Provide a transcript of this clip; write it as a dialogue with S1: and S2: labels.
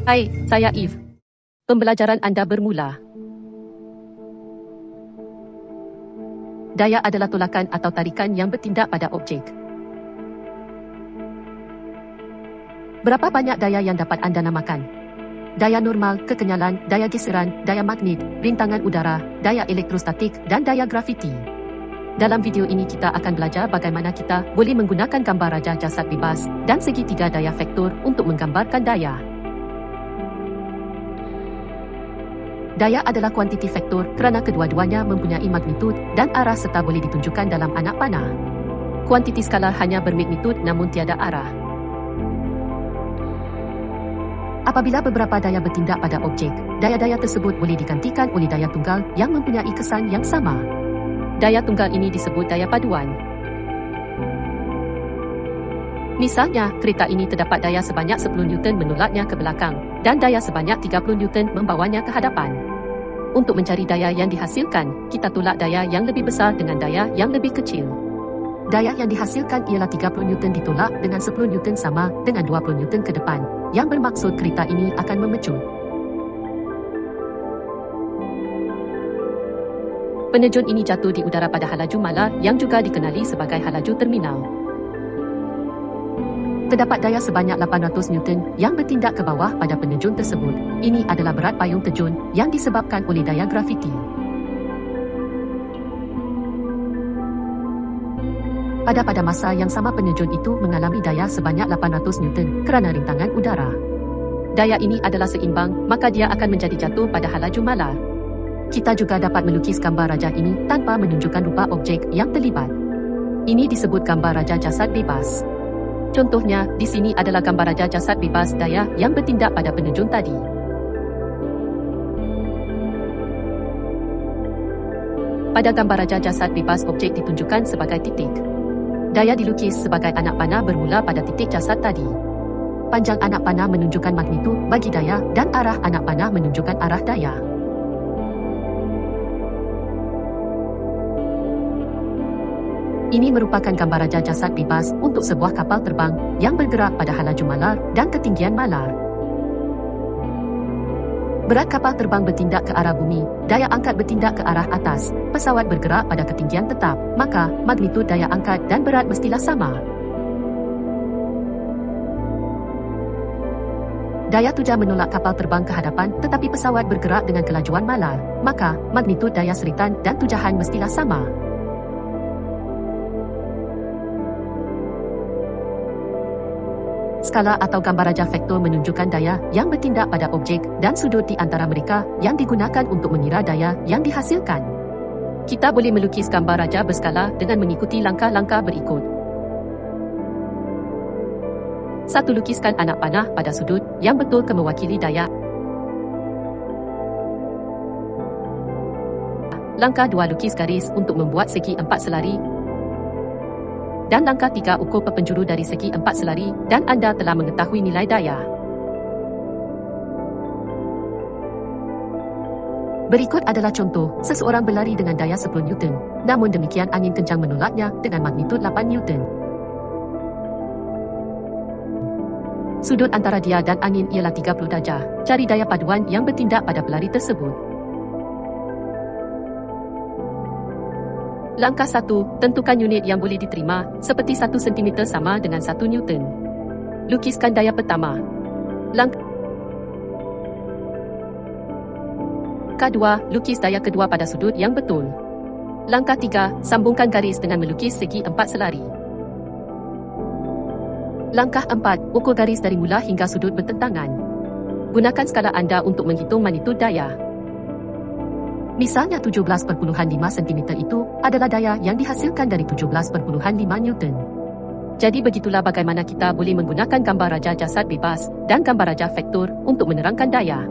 S1: Hai, saya Eve. Pembelajaran Anda bermula. Daya adalah tolakan atau tarikan yang bertindak pada objek. Berapa banyak daya yang dapat Anda namakan? Daya normal, kekenyalan, daya geseran, daya magnet, rintangan udara, daya elektrostatik dan daya grafiti. Dalam video ini kita akan belajar bagaimana kita boleh menggunakan gambar raja jasad bebas dan segitiga daya vektor untuk menggambarkan daya. Daya adalah kuantiti vektor kerana kedua-duanya mempunyai magnitud dan arah serta boleh ditunjukkan dalam anak panah. Kuantiti skalar hanya bermagnitud namun tiada arah. Apabila beberapa daya bertindak pada objek, daya-daya tersebut boleh digantikan oleh daya tunggal yang mempunyai kesan yang sama. Daya tunggal ini disebut daya paduan. Misalnya, kereta ini terdapat daya sebanyak 10 Newton menolaknya ke belakang dan daya sebanyak 30 Newton membawanya ke hadapan. Untuk mencari daya yang dihasilkan, kita tolak daya yang lebih besar dengan daya yang lebih kecil. Daya yang dihasilkan ialah 30 Newton ditolak dengan 10 Newton sama dengan 20 Newton ke depan, yang bermaksud kereta ini akan memecut. Penerjun ini jatuh di udara pada halaju malar yang juga dikenali sebagai halaju terminal. Terdapat daya sebanyak 800 Newton yang bertindak ke bawah pada penerjun tersebut. Ini adalah berat payung terjun yang disebabkan oleh daya grafiti. Pada masa yang sama penerjun itu mengalami daya sebanyak 800 Newton kerana rintangan udara. Daya ini adalah seimbang, maka dia akan menjadi jatuh pada halaju malar. Kita juga dapat melukis gambar raja ini tanpa menunjukkan rupa objek yang terlibat. Ini disebut gambar raja jasad bebas. Contohnya, di sini adalah gambar raja jasad bebas daya yang bertindak pada penerjun tadi. Pada gambar raja jasad bebas objek ditunjukkan sebagai titik. Daya dilukis sebagai anak panah bermula pada titik jasad tadi. Panjang anak panah menunjukkan magnitud bagi daya dan arah anak panah menunjukkan arah daya. Ini merupakan gambar raja jasad bebas untuk sebuah kapal terbang yang bergerak pada halaju malar dan ketinggian malar. Berat kapal terbang bertindak ke arah bumi, daya angkat bertindak ke arah atas, pesawat bergerak pada ketinggian tetap, maka magnitud daya angkat dan berat mestilah sama. Daya tuja menolak kapal terbang ke hadapan tetapi pesawat bergerak dengan kelajuan malar, maka magnitud daya seritan dan tujahan mestilah sama. Skala atau gambar raja vektor menunjukkan daya yang bertindak pada objek dan sudut di antara mereka yang digunakan untuk mengira daya yang dihasilkan. Kita boleh melukis gambar raja berskala dengan mengikuti langkah-langkah berikut. 1. Lukiskan anak panah pada sudut yang betul ke mewakili daya. Langkah 2. Lukis garis untuk membuat segi 4 selari. Dan langkah 3, ukur perpenjuru dari segi 4 selari dan anda telah mengetahui nilai daya. Berikut adalah contoh, seseorang berlari dengan daya 10 Newton. Namun demikian angin kencang menolaknya dengan magnitud 8 Newton. Sudut antara dia dan angin ialah 30 darjah. Cari daya paduan yang bertindak pada pelari tersebut. Langkah 1, tentukan unit yang boleh diterima, seperti 1 cm sama dengan 1 Newton. Lukiskan daya pertama. Langkah 2, lukis daya kedua pada sudut yang betul. Langkah 3, sambungkan garis dengan melukis segi 4 selari. Langkah 4, ukur garis dari mula hingga sudut bertentangan. Gunakan skala anda untuk menghitung magnitud daya. Misalnya 17,5 cm itu adalah daya yang dihasilkan dari 17,5 Newton. Jadi begitulah bagaimana kita boleh menggunakan gambar raja jasad bebas dan gambar raja vektor untuk menerangkan daya.